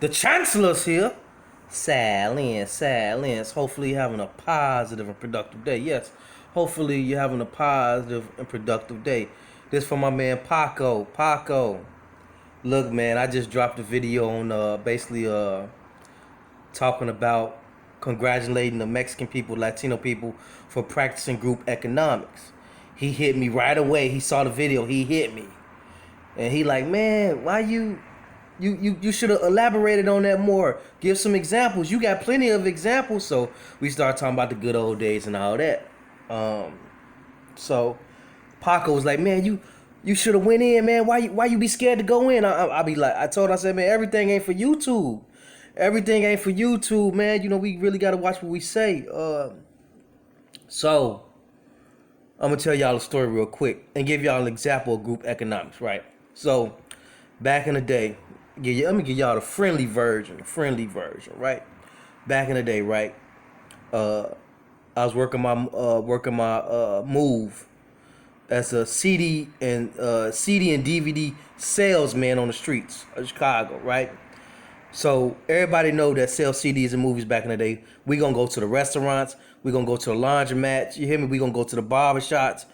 The Chancellor's here. Silence. Hopefully you're having a positive and productive day. Yes, hopefully you're having a positive and productive day. This for my man Paco. Paco. Look, man, I just dropped a video on basically talking about congratulating the Mexican people, Latino people for practicing group economics. He hit me right away. He saw the video. He hit me. And he like, man, why you should have elaborated on that more. Give some examples. You got plenty of examples. So we start talking about the good old days and all that. So Paco was like, man, you should have went in, man. Why you be scared to go in? I be like, I said, man, everything ain't for YouTube. Everything ain't for YouTube, man. You know, we really gotta watch what we say. So I'm gonna tell y'all a story real quick and give y'all an example of group economics, right? So back in the day, let me give y'all the friendly version, right? Back in the day, right? I was working my move as a CD and DVD salesman on the streets of Chicago, right? So everybody know that sell CDs and movies back in the day. We gonna go to the restaurants. We gonna go to the laundromats. You hear me? We gonna go to the barbershops.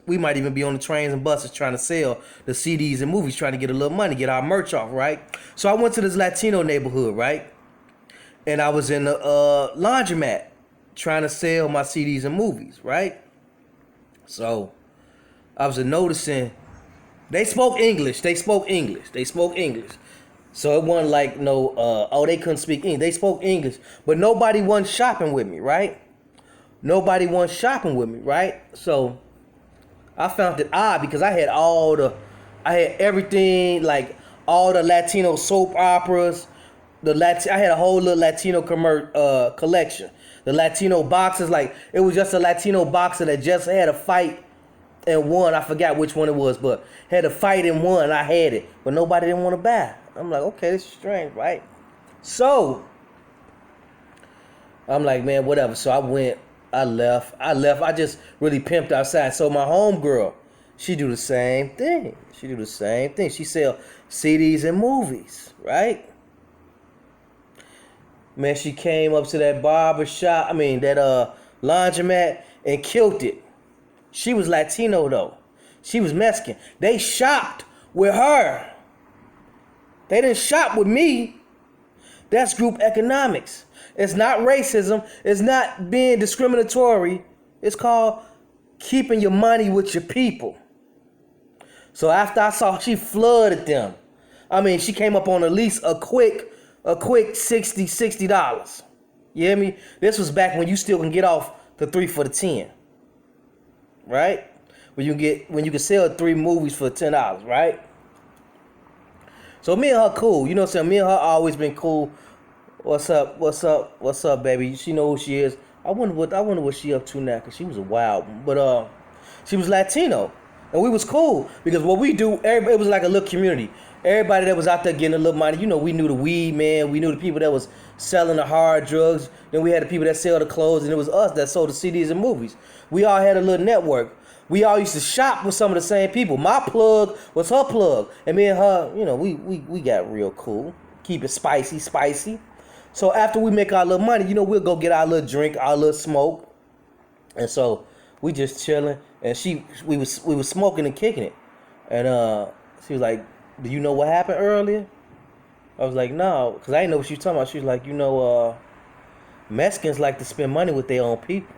We might even be on the trains and buses trying to sell the CDs and movies, trying to get a little money, get our merch off, right? So I went to this Latino neighborhood, right? And I was in the laundromat trying to sell my CDs and movies, right? So I was noticing they spoke English. So it wasn't like no, they couldn't speak English. They spoke English, but nobody wasn't shopping with me, right? So I found it odd because I had everything, like all the Latino soap operas, I had a whole little Latino collection. The Latino boxes, like it was just a Latino boxer that just had a fight and won. I forgot which one it was, but had a fight and won. I had it, but nobody didn't want to buy. I'm like, okay, this is strange, right? So I'm like, man, whatever. So I left. I just really pimped outside. So my homegirl, she do the same thing. She sell CDs and movies, right? Man, she came up to that that laundromat and killed it. She was Latino though. She was Mexican. They shopped with her. They didn't shop with me. That's group economics. It's not racism. It's not being discriminatory. It's called keeping your money with your people. So after I saw she flooded them, she came up on at least a quick $60. You hear me? This was back when you still can get off the 3 for the 10. Right? When you can sell 3 movies for $10, right? So me and her cool. You know what I'm saying? Me and her always been cool. What's up, baby? She know who she is. I wonder what she up to now, cause she was a wild one. But she was Latino. And we was cool. Because what we do, it was like a little community. Everybody that was out there getting a little money, you know, we knew the weed man, we knew the people that was selling the hard drugs, then we had the people that sell the clothes, and it was us that sold the CDs and movies. We all had a little network. We all used to shop with some of the same people. My plug was her plug. And me and her, you know, we got real cool. Keep it spicy. So after we make our little money, you know, we'll go get our little drink, our little smoke. And so we just chilling. And we was smoking and kicking it. And she was like, do you know what happened earlier? I was like, no, because I didn't know what she was talking about. She was like, Mexicans like to spend money with their own people.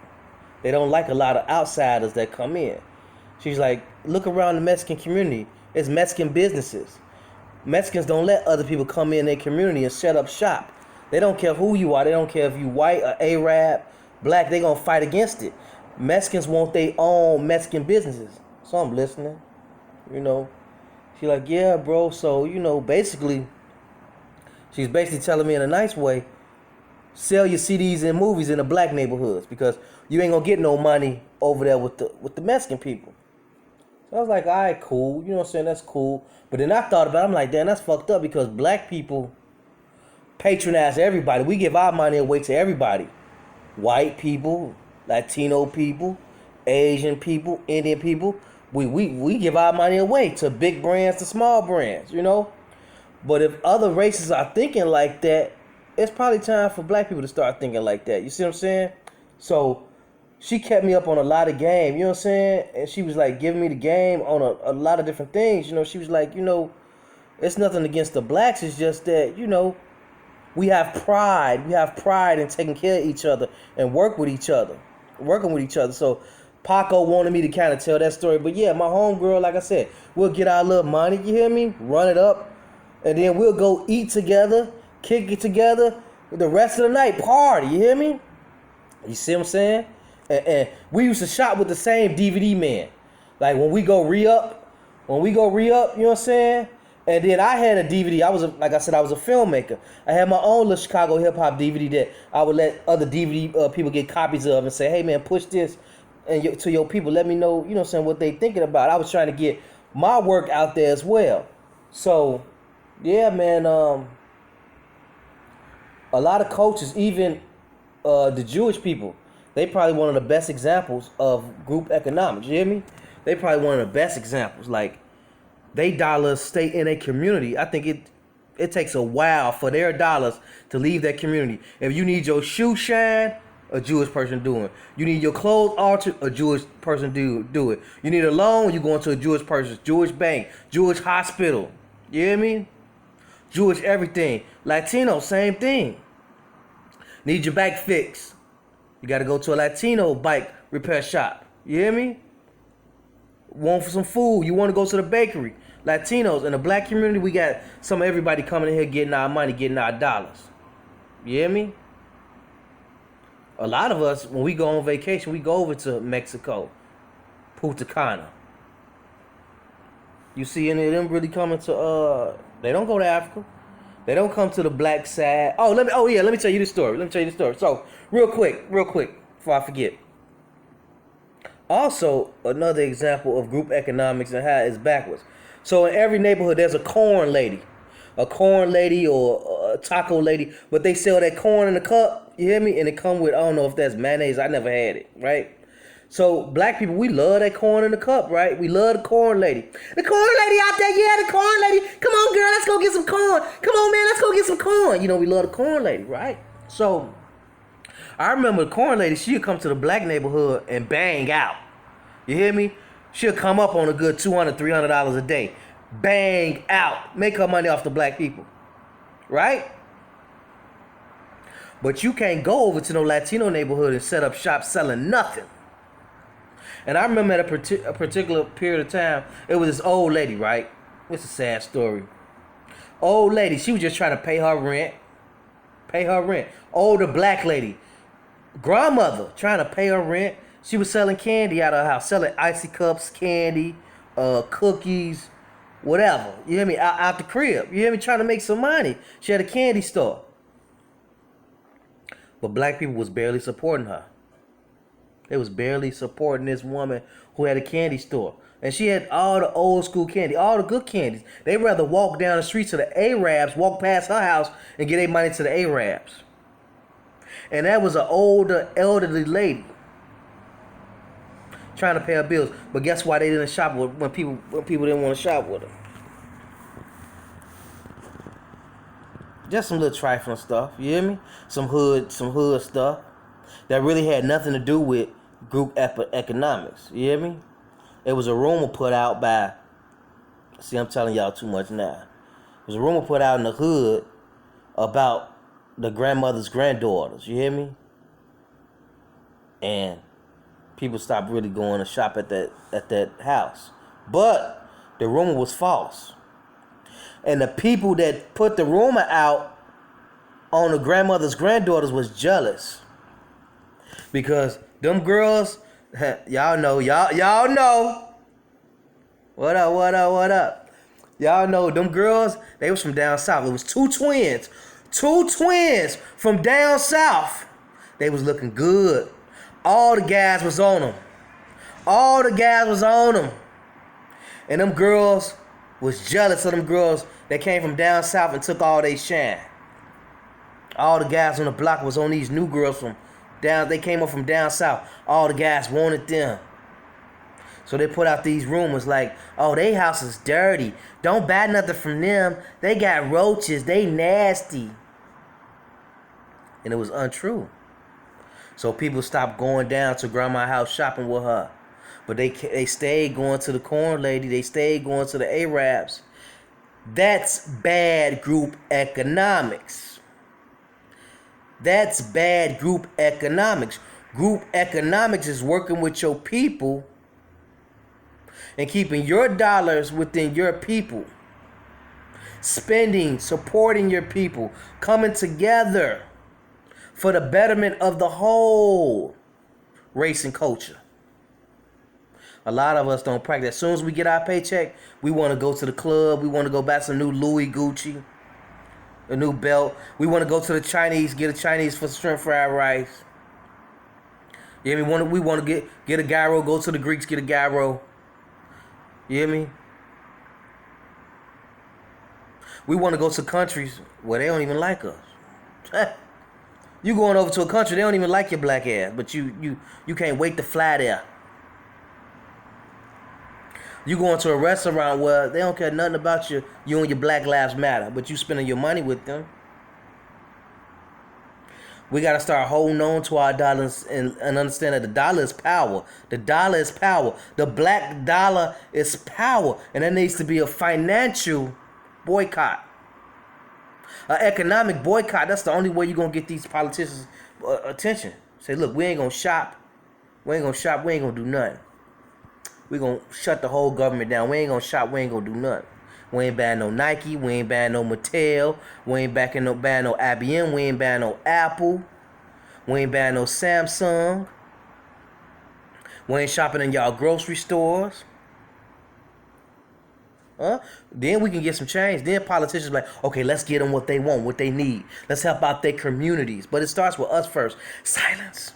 They don't like a lot of outsiders that come in. She's like, look around the Mexican community. It's Mexican businesses. Mexicans don't let other people come in their community and set up shop. They don't care who you are. They don't care if you white or Arab, black. They gonna fight against it. Mexicans want their own Mexican businesses. So I'm listening, you know. She like, yeah, bro. So, you know, she's basically telling me in a nice way, sell your CDs and movies in the black neighborhoods because you ain't gonna get no money over there with the Mexican people. So I was like, all right, cool. You know what I'm saying? That's cool. But then I thought about it. I'm like, damn, that's fucked up because black people patronize everybody. We give our money away to everybody. White people, Latino people, Asian people, Indian people. We give our money away to big brands, to small brands, you know. But if other races are thinking like that, it's probably time for black people to start thinking like that. You see what I'm saying? So she kept me up on a lot of game, you know what I'm saying? And she was like giving me the game on a lot of different things. You know, she was like, it's nothing against the blacks. It's just that, we have pride. We have pride in taking care of each other and working with each other. So Paco wanted me to kind of tell that story. But yeah, my homegirl, like I said, we'll get our little money, you hear me? Run it up. And then we'll go eat together, kick it together, the rest of the night, party, you hear me? You see what I'm saying? And we used to shop with the same DVD man. Like when we go re-up, you know what I'm saying? And then I had a DVD. Like I said, I was a filmmaker. I had my own little Chicago hip hop DVD that I would let other DVD people get copies of and say, hey man, push this and to your people. Let me know, you know what I'm saying, what they thinking about. I was trying to get my work out there as well. So, yeah, man, a lot of coaches, even the Jewish people, they probably one of the best examples of group economics. You hear me? They probably one of the best examples. Like, they dollars stay in a community. I think it takes a while for their dollars to leave that community. If you need your shoe shine, a Jewish person doing it. You need your clothes altered, a Jewish person do it. You need a loan, you go into a Jewish person, Jewish bank, Jewish hospital. You hear me? Jewish everything. Latino, same thing. Need your bike fixed. You got to go to a Latino bike repair shop. You hear me? Want for some food. You want to go to the bakery. Latinos in the black community, we got some of everybody coming in here getting our money, getting our dollars. You hear me? A lot of us, when we go on vacation, we go over to Mexico, Punta Cana. You see any of them really coming to, they don't go to Africa. They don't come to the black side. Let me tell you the story. So, real quick, before I forget. Also, another example of group economics and how it's backwards. So, in every neighborhood, there's a corn lady or a taco lady, but they sell that corn in a cup, you hear me? And it come with, I don't know if that's mayonnaise, I never had it, right? So, black people, we love that corn in the cup, right? We love the corn lady. The corn lady out there, yeah, the corn lady. Come on, girl, let's go get some corn. Come on, man, let's go get some corn. You know, we love the corn lady, right? So, I remember the corn lady, she'd come to the black neighborhood and bang out. You hear me? She'll come up on a good $200, $300 a day. Bang out. Make her money off the black people. Right? But you can't go over to no Latino neighborhood and set up shop selling nothing. And I remember at a particular period of time, it was this old lady, right? It's a sad story. Old lady, she was just trying to pay her rent. Older black lady, grandmother, trying to pay her rent. She was selling candy out of her house, selling icy cups, candy, cookies, whatever. You hear me? Out the crib. You hear me? Trying to make some money. She had a candy store. But black people was barely supporting her. They was barely supporting this woman who had a candy store. And she had all the old school candy, all the good candies. They'd rather walk down the street to the Arabs, walk past her house, and get their money to the Arabs. And that was an older, elderly lady trying to pay her bills. But guess why they didn't shop with when people didn't want to shop with her? Just some little trifling stuff, you hear me? Some hood stuff that really had nothing to do with group economics, you hear me? It was a rumor put out by, see, I'm telling y'all too much now. It was a rumor put out in the hood about the grandmother's granddaughters, you hear me? And people stopped really going to shop at that house. But the rumor was false. And the people that put the rumor out on the grandmother's granddaughters was jealous. Because them girls, y'all know. What up? Y'all know them girls, they was from down south. It was two twins from down south. They was looking good. All the guys was on them. And them girls was jealous of them girls that came from down south and took all they shine. All the guys on the block was on these new girls from down. They came up from down south. All the guys wanted them. So they put out these rumors like, oh, they house is dirty. Don't buy nothing from them. They got roaches. They nasty. And it was untrue. So people stopped going down to grandma's house shopping with her. But they stayed going to the corn lady. They stayed going to the Arabs. That's bad group economics. That's bad group economics. Group economics is working with your people and keeping your dollars within your people. Spending, supporting your people, coming together for the betterment of the whole race and culture. A lot of us don't practice. As soon as we get our paycheck, we want to go to the club. We want to go buy some new Louis Gucci, a new belt. We want to go to the Chinese, get a Chinese for shrimp fried rice. You hear me? We want to get a gyro, go to the Greeks, get a gyro. You hear me? We want to go to countries where they don't even like us. You going over to a country, they don't even like your black ass, but you can't wait to fly there. You going to a restaurant where they don't care nothing about you and your Black Lives Matter, but you spending your money with them. We got to start holding on to our dollars and understand that the dollar is power. The dollar is power. The black dollar is power. And there needs to be a financial boycott. An economic boycott. That's the only way you're going to get these politicians' attention. Say, look, we ain't going to shop. We ain't going to shop. We ain't going to do nothing. We going to shut the whole government down. We ain't going to shop. We ain't going to do nothing. We ain't buying no Nike. We ain't buying no Mattel. We ain't buying no IBM. We ain't buying no Apple. We ain't buying no Samsung. We ain't shopping in y'all grocery stores. Then we can get some change. Then politicians like, okay, let's get them what they want, what they need. Let's help out their communities. But it starts with us first. Silence.